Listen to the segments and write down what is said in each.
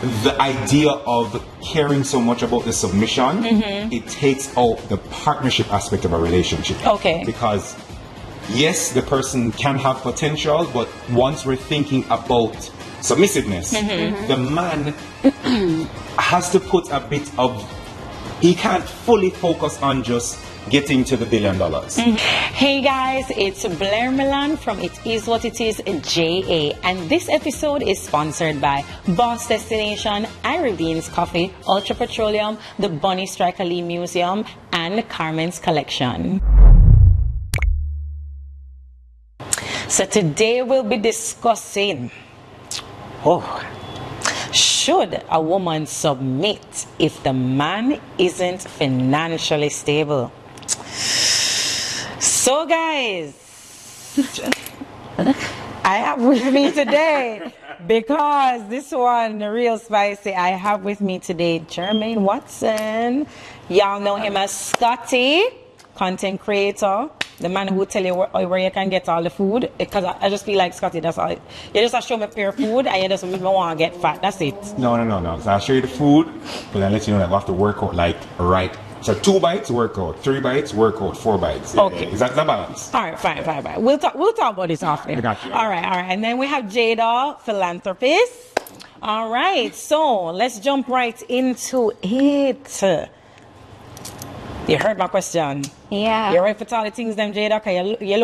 the idea of caring so much about the submission, it takes out the partnership aspect of a relationship. Okay. Because yes, the person can have potential, but once we're thinking about submissiveness, the man has to put a bit of, he can't fully focus on just getting to the $1 billion. Hey guys, it's Blair Milan from Itiswhatitisja, and this episode is sponsored by Boss Destination, Irie Beanz Coffee, Ultra Petroleum, the Bunny Striker Lee Museum, and Karmen's Kollection. So today we'll be discussing, should a woman submit if the man isn't financially stable? So guys, I have with me today, because this one real spicy, I have with me today Jermaine Watson. Y'all know him as Scotty, content creator, the man who tell you where you can get all the food. Because I just feel like Scotty, that's all. You just show me pure food and you just make me want to get fat. That's it. No. So I'll show you the food, but then let you know that we have to work out like right. So 2 bites, workout. 3 bites, workout. 4 bites. Yeah, Okay. Is that the balance? All right, fine. We'll talk about this after. I got you. All right. And then we have Jada, philanthropist. All right, so let's jump right into it. You heard my question. Yeah. You ready for all the things, them, Jada? Cause you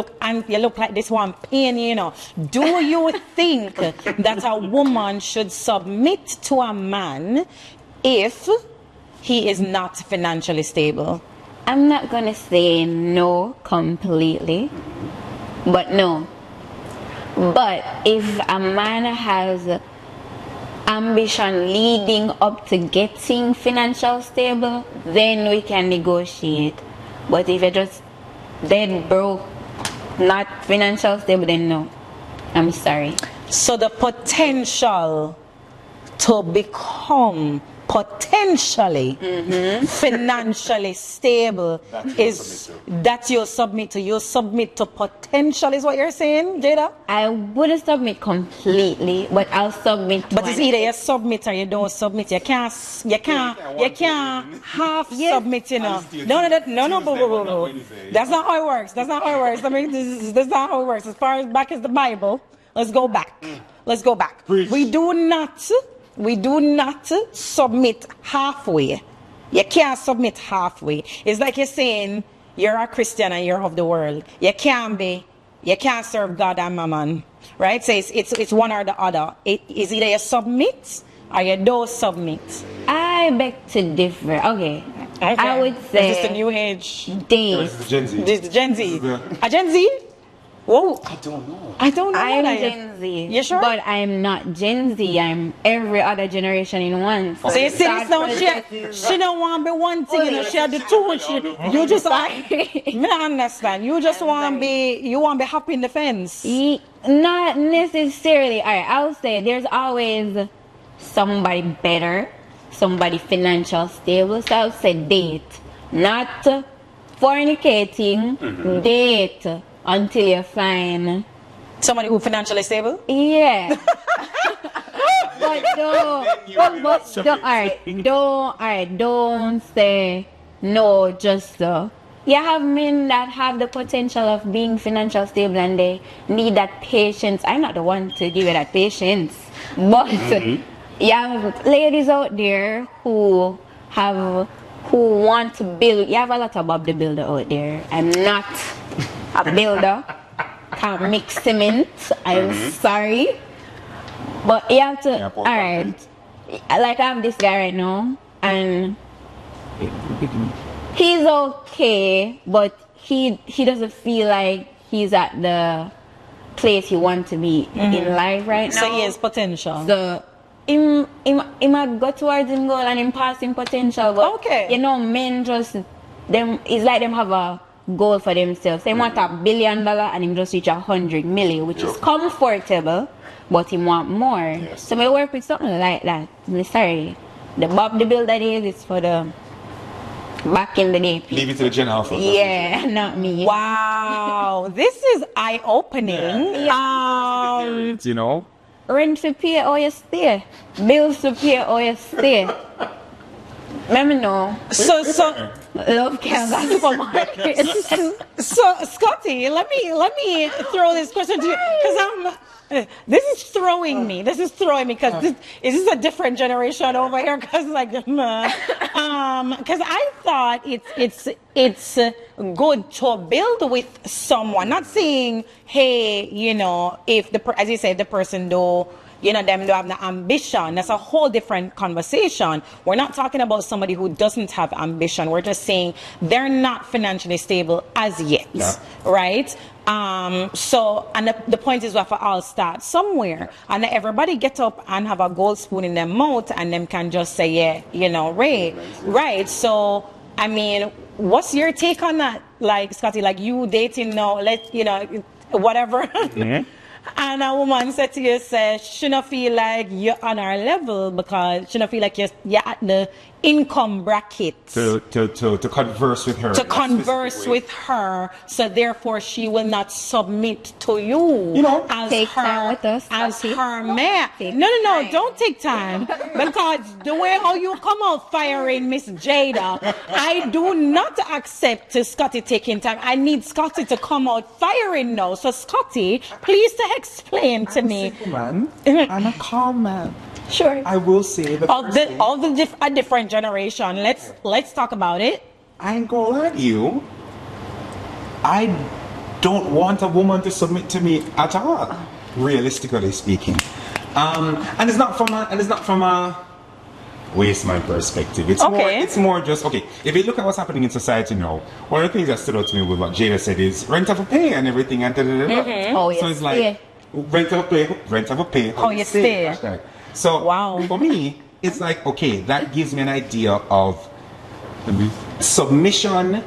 look like this one pain, you know. Do you think that a woman should submit to a man if he is not financially stable? I'm not going to say no completely, but no. But if a man has ambition leading up to getting financial stable, then we can negotiate. But if you're just dead broke, not financial stable, then no. I'm sorry. So the potential to become potentially financially stable is that you'll submit to. You'll submit to potential, is what you're saying, Jada? I wouldn't submit completely, but I'll submit to But it's either you submit or you don't submit. You can't half submit, you know. No. That's not how it works. I mean, that's not how it works. As far as back as the Bible, let's go back. Preach. We do not submit halfway. You can't submit halfway. It's like you're saying you're a Christian and you're of the world. You can't serve God and mammon. Right? So it's one or the other. It's either you submit or you don't submit. I beg to differ. Okay. I would say Is this the new age? days. Gen Z. This is Gen Z. A Gen Z? Whoa. I don't know. I'm Gen Z. You sure? But I'm not Gen Z. I'm every other generation in one. So you see this now, she don't want to be one thing, you know, she had the two. You just want, me understand. You just want to be happy in the fence. Not necessarily. Alright, I would say there's always somebody better, somebody financial stable. So I would say date. Not fornicating, date until you find Somebody who financially stable? yeah. But don't say no just so. You have men that have the potential of being financially stable and they need that patience. I'm not the one to give you that patience. But you have ladies out there who want to build. You have a lot of Bob the Builder out there. I'm not a builder. Can't mix cement. I'm sorry. But you have to, alright. Like I have this guy right now and he's okay, but he doesn't feel like he's at the place he wants to be in life right now. So he has potential. So him might go towards him goal and him passing potential, but okay. You know, men just it's like them have a goal for themselves. They want $1 billion and him just reach 100 million, which is comfortable, but he want more. Yes. So we work with something like that. I'm sorry, the Bob the Builder days is for the back in the day. Leave it to the Gen Alpha. Yeah, not me. Wow, this is eye-opening. You know, rent to pay or you stay, bills to pay or you stay. Let me know. So Love can go supermarket. So Scotty, let me throw this question to you because this is throwing me because this is a different generation over here because because I thought it's good to build with someone, not saying hey, you know, if as you said, the person do, you know, them do have the ambition. That's a whole different conversation. We're not talking about somebody who doesn't have ambition. We're just saying they're not financially stable as yet, right? So, and the point is we have to all start somewhere. And everybody get up and have a gold spoon in their mouth and them can just say, yeah, you know, right. So, I mean, what's your take on that? Like, Scotty, like you dating now, you know, whatever. And a woman said to you, say, she not feel like you're on our level because she not feel like you're at the income bracket. To converse with her. To converse with her, so therefore she will not submit to you. You know, as take her, time with us. as her man. No, don't take time. Because the way how you come out firing Miss Jada, I do not accept Scotty taking time. I need Scotty to come out firing now. So Scotty, please to explain to me. Man, I'm a calm man. Sure. I will say a different generation. Let's talk about it. I ain't gonna lie to you. I don't want a woman to submit to me at all, realistically speaking. And it's not from a waste my perspective. It's more just okay. If you look at what's happening in society now, one of the things that stood out to me with what Jada said is rent have a pay and everything and Oh, yes. So it's like rent have a pay. Oh, you stay. Hashtag. So for me, it's like, okay, that gives me an idea of submission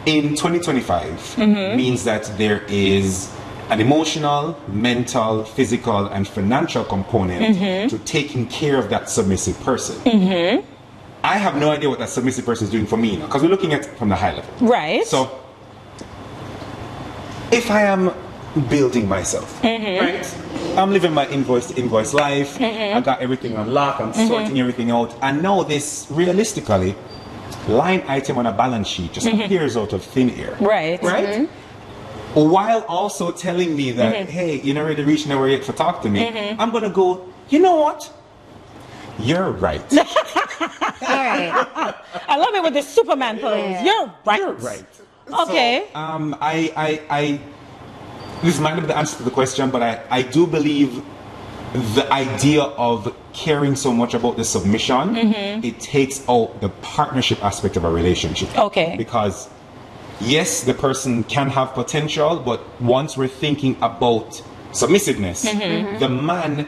in 2025 means that there is an emotional, mental, physical, and financial component to taking care of that submissive person. I have no idea what that submissive person is doing for me, because we're looking at it from the high level. Right. So, if I am building myself, right? I'm living my invoice to invoice life. I got everything on lock. I'm sorting everything out. I know this realistically. Line item on a balance sheet just appears out of thin air. Right. While also telling me that, hey, you're not ready to reach nowhere yet for talk to me. I'm gonna go, you know what? You're right. Alright. I love it with the Superman pose. You're right. You're right. Okay. So, this might not be the answer to the question, but I do believe the idea of caring so much about the submission, it takes out the partnership aspect of a relationship. Okay. Because yes, the person can have potential, but once we're thinking about submissiveness, the man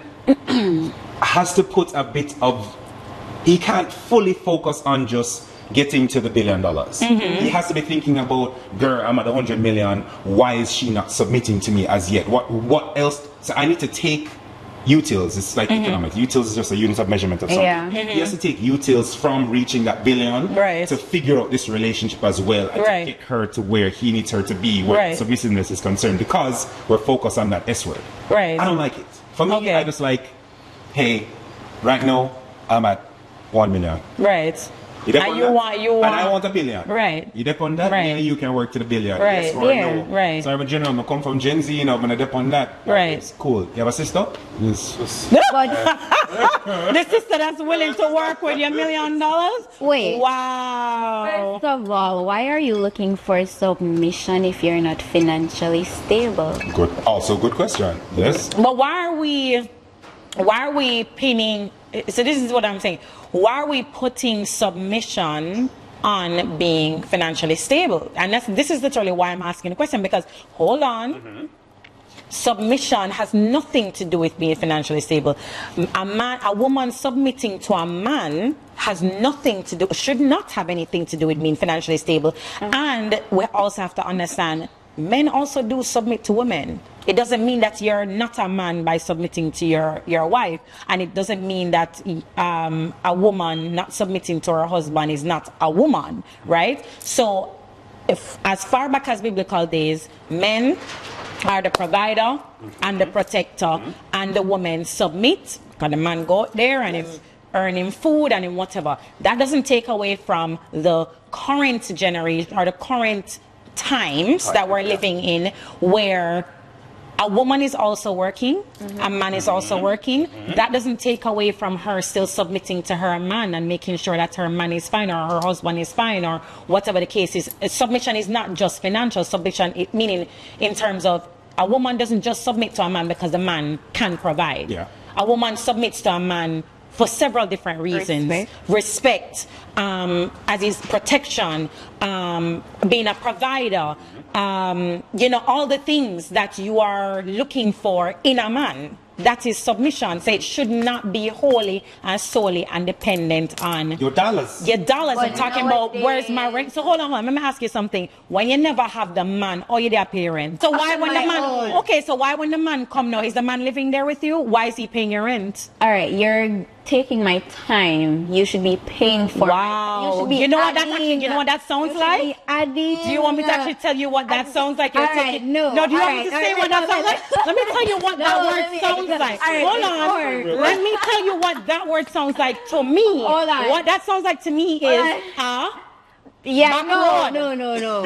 has to put a bit of, he can't fully focus on just getting to the $1 billion. He has to be thinking about, girl, I'm at 100 million. Why is she not submitting to me as yet? What else? So I need to take utils. It's like economics. Utils is just a unit of measurement of something. He has to take utils from reaching that $1 billion to figure out this relationship as well and to get her to where he needs her to be where submissiveness is concerned, because we're focused on that S word. I don't like it. For me, I just like, hey, right now I'm at 1 million. And I want $1 billion. You dep on that, then you can work to the $1 billion. Yes, no. So I'm a general, I come from Gen Z, you know, when I dep on that. It's cool. You have a sister? Yes. The sister that's willing to work with your $1 million? Wait. Wow. First of all, why are you looking for submission if you're not financially stable? Good. Also, good question. Yes. But why are we pinning? So this is what I'm saying. Why are we putting submission on being financially stable? And this is literally why I'm asking the question, because hold on. Submission has nothing to do with being financially stable. A woman submitting to a man has nothing to do, should not have anything to do with being financially stable. And we also have to understand, men also do submit to women. It doesn't mean that you're not a man by submitting to your wife, and it doesn't mean that a woman not submitting to her husband is not a woman, right? So, if as far back as biblical days, men are the provider and the protector, and the woman submit, because the man go out there and him earning food and him whatever. That doesn't take away from the current generation or the current times that we're living in, where a woman is also working, a man is also working. That doesn't take away from her still submitting to her man and making sure that her man is fine or her husband is fine or whatever the case is. Submission is not just financial submission, meaning in terms of a woman doesn't just submit to a man because the man can provide. Yeah. A woman submits to a man for several different reasons. Respect, as is protection, being a provider, you know, all the things that you are looking for in a man. That is submission. So it should not be wholly and solely and dependent on your dollars. Your dollars. But I'm talking about where's my rent. So hold on, let me ask you something. When you never have the man, or you there pay rent. So why when the man okay, so why when the man come now, is the man living there with you? Why is he paying your rent? Alright, you're taking my time. You should be paying for wow. You know what that actually, you know what that sounds like? Do you want me to actually tell you what that sounds like? You're taking, no, do you want me to say what that sounds like? Let me tell you what that word sounds like. Hold on. Let me tell you what that word sounds like to me. Hold on. What that sounds like to me is, yeah, back no.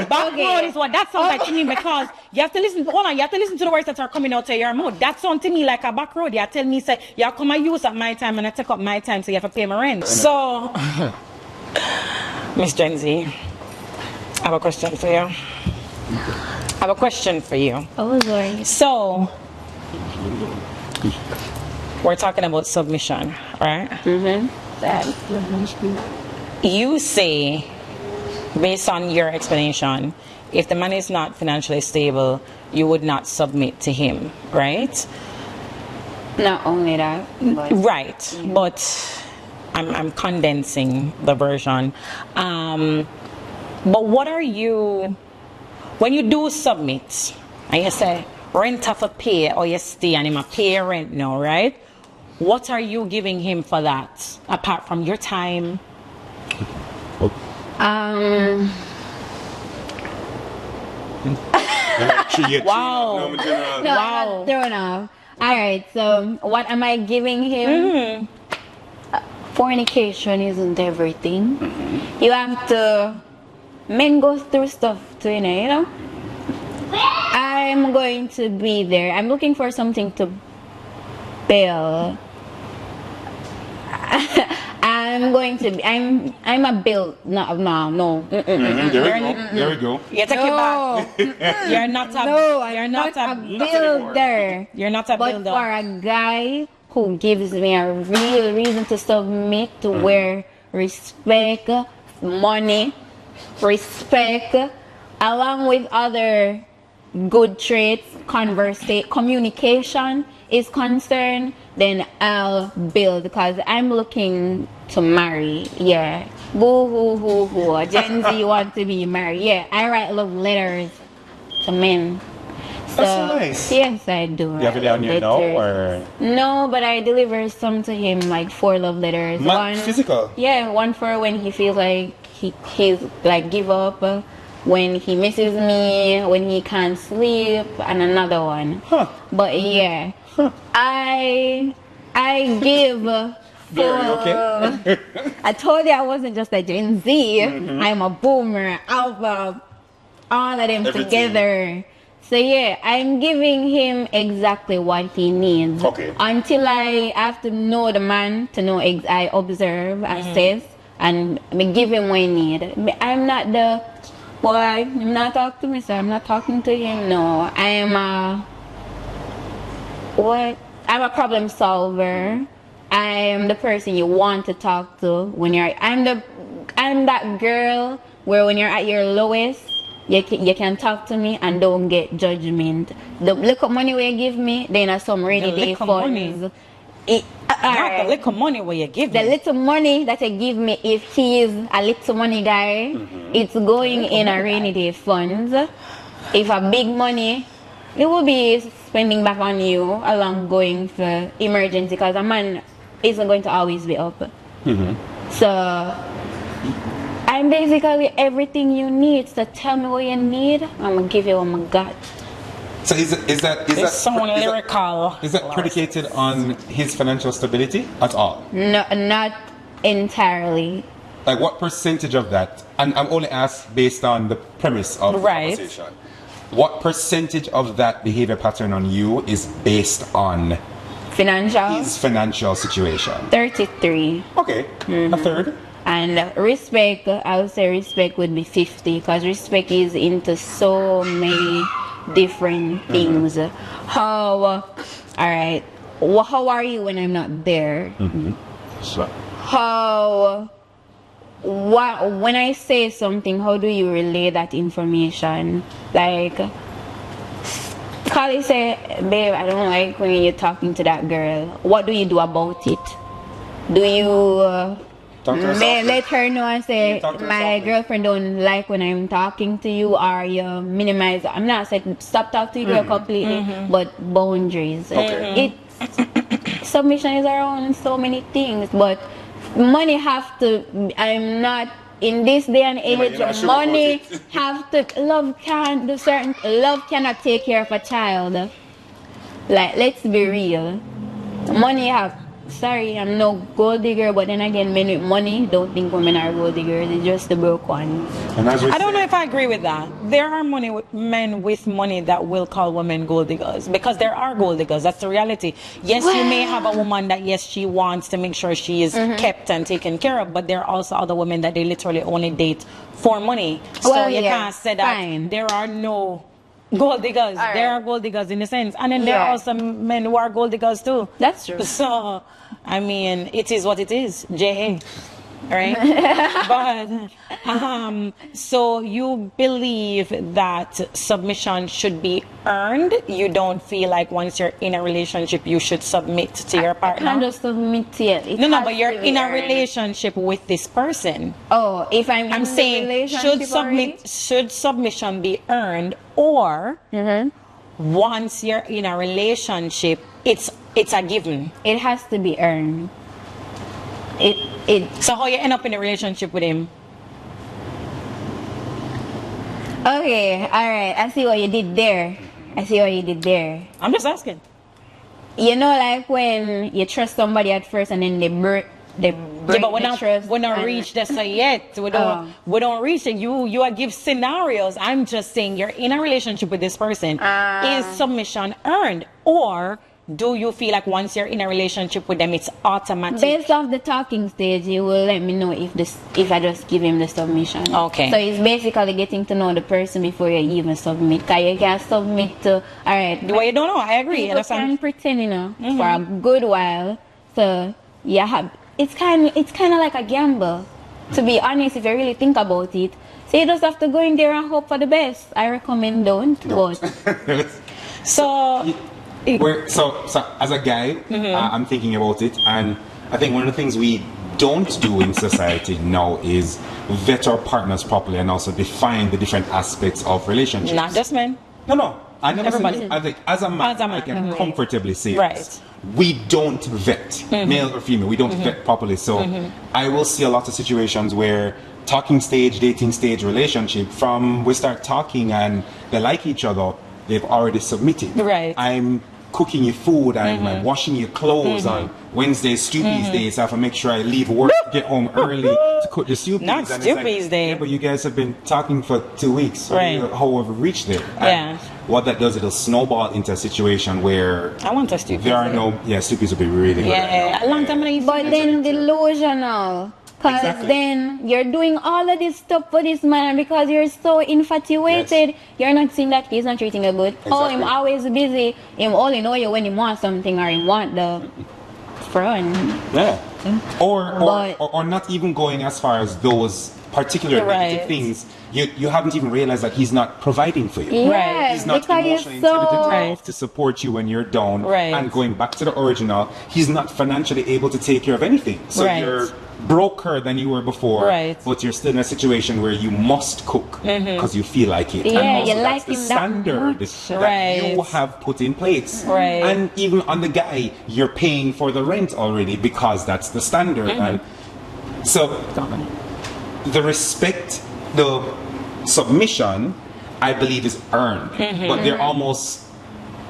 Back road is what that sounds like to me, because you have to listen. Hold on, you have to listen to the words that are coming out of your mouth. That sounds to me like a back road. You tell me, say, you come and use up my time and I take up my time, so you have to pay my rent. So, Miss Gen Z, I have a question for you. Oh, sorry. So, we're talking about submission, right? You say, based on your explanation, if the man is not financially stable, you would not submit to him, right? Not only that, but right. But I'm condensing the version. But what are you, when you do submit, and you say rent have a pay, or you stay and him a pay rent now, right? What are you giving him for that, apart from your time? Wow. Wow. Thrown off. Alright, so what am I giving him? Fornication isn't everything. You have to, men go through stuff too, you know? I'm going to be there. I'm looking for something to build. I'm going to be, I'm a build, no. There we go. You take it back. You're not a, you're not a builder. You're not a builder. But for a guy who gives me a real reason to submit, to where respect, money, respect, along with other good traits, communication is concerned, then I'll build, because I'm looking to marry. Yeah. Boo hoo hoo. Gen Z want to be married. Yeah. I write love letters to men. So, that's nice. Yes, I do. You have it down here now, or? No, but I deliver some to him, like 4 love letters. One physical? Yeah, one for when he feels like he's like give up, when he misses me, when he can't sleep, and another one. But yeah, I give. Okay. I told you I wasn't just a Gen Z. I'm a boomer, alpha, all of them together. So yeah, I'm giving him exactly what he needs. Okay. Until I have to know the man, to know I observe, assess, and give him what he needs. I'm not the boy. I'm not talking to me, sir. I'm not talking to him. No, I'm a problem solver. I am the person you want to talk to when you're. I'm that girl where when you're at your lowest, you can talk to me and don't get judgment. The little money you give me, then are some rainy day funds. Not the little money where you give me. The little money that you give me, if he is a little money guy, it's going in a rainy day funds. If a big money, it will be spending back on you along going for emergency, because a man isn't going to always be up. So I'm basically everything you need. So tell me what you need, I'm gonna give you what I got. So is that lyrical. Is that predicated on his financial stability at all? No, not entirely. Like what percentage of that? And I'm only asked based on the premise of the conversation. What percentage of that behavior pattern on you is based on his financial situation? 33. Okay, a third. And respect, I would say respect would be 50, because respect is into so many different things. How are you when I'm not there? Sure. When I say something, how do you relay that information? Like, Carly say, babe, I don't like when you're talking to that girl. What do you do about it? Do you let her know and say, my girlfriend don't like when I'm talking to you, or you minimize? I'm not saying stop talking to your girl completely, but boundaries. Okay. Submission is around so many things, but money have to. I'm not in this day and age. Money have to. Love cannot take care of a child. Like, let's be real. Money have. Sorry, I'm no gold digger, but then again, men with money don't think women are gold diggers. It's just the broke ones. I don't know if I agree with that. There are men with money that will call women gold diggers, because there are gold diggers. That's the reality. Yes, you may have a woman that, yes, she wants to make sure she is kept and taken care of, but there are also other women that they literally only date for money. So you can't say that there are no gold diggers. Right. There are gold diggers in a sense, and then there are also men who are gold diggers too. That's true. So, I mean, it is what it is. J.A. Right? But so you believe that submission should be earned? You don't feel like once you're in a relationship you should submit to your partner? I can't just submit yet. No, but you're in a relationship with this person. Oh, if I'm saying, should submission be earned, or once you're in a relationship, it's a given? It has to be earned. So how you end up in a relationship with him? Okay, alright, I see what you did there. I'm just asking. You know, like when you trust somebody at first and then they break but we're not reached that yet. We don't reach it. You are give scenarios. I'm just saying you're in a relationship with this person. Is submission earned, or do you feel like once you're in a relationship with them, it's automatic? Based off the talking stage, you will let me know if I just give him the submission. Okay. So it's basically getting to know the person before you even submit. Cause you can submit to, alright. Well, you don't know. I agree. You can pretend, you know, for a good while. So it's kind of like a gamble. To be honest, if you really think about it, so you just have to go in there and hope for the best. I recommend don't. So as a guy, I'm thinking about it, and I think one of the things we don't do in society now is vet our partners properly and also define the different aspects of relationships. Not just men. No. I never said, I think as a man, I can comfortably say this. We don't vet, male or female, we don't vet properly. So I will see a lot of situations where talking stage, dating stage, relationship, from we start talking and they like each other, they've already submitted. Right. I'm cooking you food, I'm washing your clothes on Wednesdays, Stupid's days. I have to make sure I leave work, get home early to cook the Stupid's. Not Stupid's day. Yeah, but you guys have been talking for 2 weeks. Right. How have we reached there? Yeah. What that does, it'll snowball into a situation where I want a Stupid's. There are Stupid's will be really good. Yeah, a long time ago. But then delusional. Because then you're doing all of this stuff for this man, because you're so infatuated, you're not seeing that he's not treating you good. Oh, I'm always busy. Him only know you when he wants something, or he want the front. Yeah. Or not even going as far as those particular negative things. You haven't even realized that he's not providing for you. Yeah, he's not emotionally intelligent enough to support you when you're down. Right. And going back to the original, he's not financially able to take care of anything. So you're broker than you were before, but you're still in a situation where you must cook because you feel like it. Yeah, and also you like the him standard that you have put in place. Right. And even on the guy, you're paying for the rent already because that's the standard. And so the respect, the submission, I believe is earned, but they're almost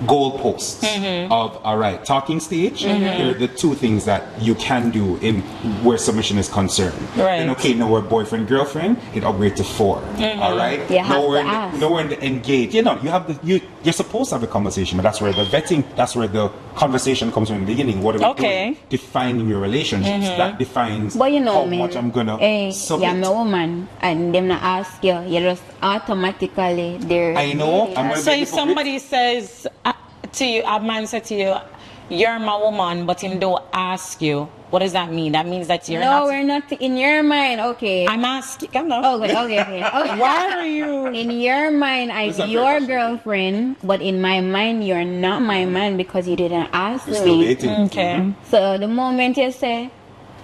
goalposts of, all right, talking stage, here are the two things that you can do in where submission is concerned. Right. Then, okay, now we're boyfriend, girlfriend, it upgrade to 4. All right? You have to Now we're in the engage. You know, you're supposed to have a conversation, but that's where the vetting, that's where the conversation comes from in the beginning. What are we doing? Defining your relationships. That defines But you know, how much I'm gonna submit. Yeah, I'm a woman, and them not ask you, you just automatically there. I know. I'm So if somebody says to you, a man said to you, you're my woman, but him don't ask you, what does that mean? That means that you're not... No, we're not in your mind. Okay. I'm asking... Come on. Okay. Why are you... In your mind, I'm your girlfriend, but in my mind, you're not my man because you didn't ask You're still me. dating. Okay. So the moment you say,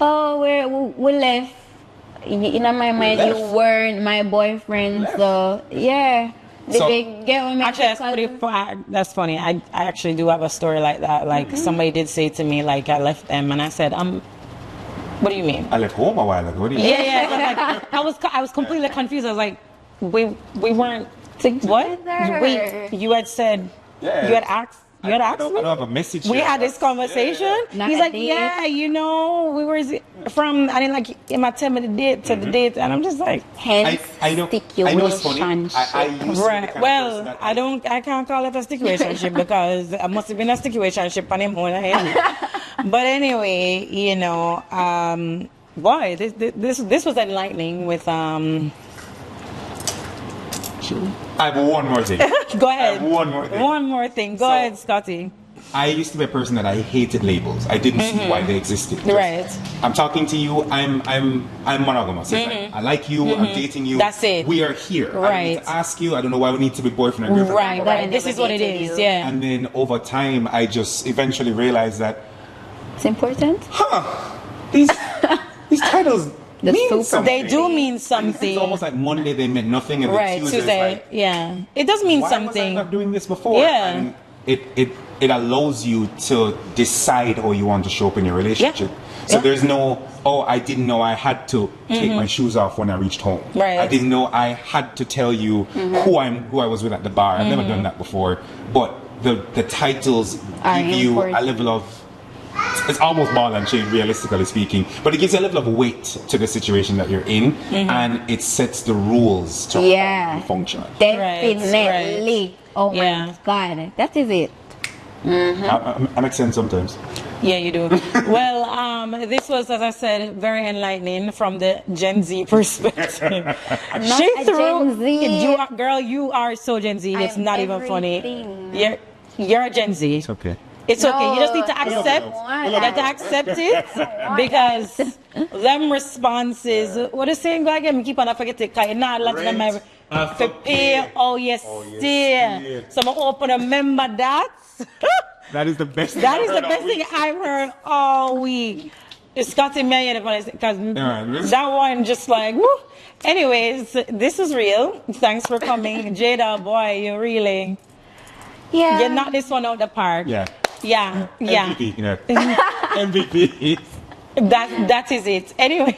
oh, we left, in my mind, you weren't my boyfriend. So, yeah. So- They get what me Actually, that's funny. I actually do have a story like that. Like, somebody did say to me, like, I left them, and I said, what do you mean? I left home a while ago. What do you mean? Yeah. Like, I was completely confused. I was like, we weren't what? You had said you had asked me. I don't have a message. We yet. had this conversation. Not He's a like, date. yeah, you know, we were from. I didn't like him. I tell me the date to the date, and I'm just like, Hence, I know it's funny. I used to be the right. kind of Well, person that I can't call it a situationship because it must have been a situationship on him own head. But anyway, you know, boy, this was enlightening with I have one more thing. Go ahead. I have one more thing. One more thing. Go ahead, Scotty. I used to be a person that I hated labels. I didn't see why they existed. Just, Right. I'm talking to you. I'm monogamous. It's like, I like you. I'm dating you. That's it. We are here. I don't Right. need to ask you. I don't know why we need to be boyfriend and girlfriend. Right. This is what it dated is. you. Yeah. And then over time, I just eventually realized that it's important. these titles The mean super- something. They do mean And something. It's almost like Monday they meant nothing, and Right. then Tuesday. Tuesday. Like, Yeah. It does mean why was I something. not doing this before? Yeah. And it allows you to decide how you want to show up in your relationship. So there's no, I didn't know I had to take my shoes off when I reached home. Right. I didn't know I had to tell you who I was with at the bar. I've never done that before. But the titles Are give you important. a level of, it's almost ball and chain, realistically speaking, but it gives a level of weight to the situation that you're in, and it sets the rules to how you function. Definitely. Oh Yeah. my God, that is it. I make sense sometimes. Yeah, you do. Well, this was, as I said, very enlightening from the Gen Z perspective. Not a Gen Z. You are so Gen Z. It's I'm not even funny. everything. You're a Gen Z. It's okay. It's okay. You just need to No, I don't accept. want You have to accept it because them responses. What is saying? Go again. Keep on. I forget it. Cause not let them Rent for pay. Oh yes, dear. So I'm gonna open a member that. That is the best. That is the best thing I've heard all week. It's got in me because that one just like woo. Anyways, this is real. Thanks for coming, Jada. Boy, you really you knocked this one out the park. Yeah. MVP, you know. MVP. That is it. Anyway,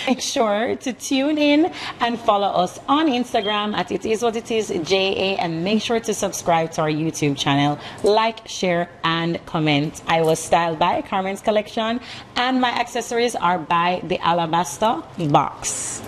make sure to tune in and follow us on Instagram at Itiswhatitisja, and make sure to subscribe to our YouTube channel. Like, share, and comment. I was styled by Karmen's Kollection, and my accessories are by the Alabaster Box.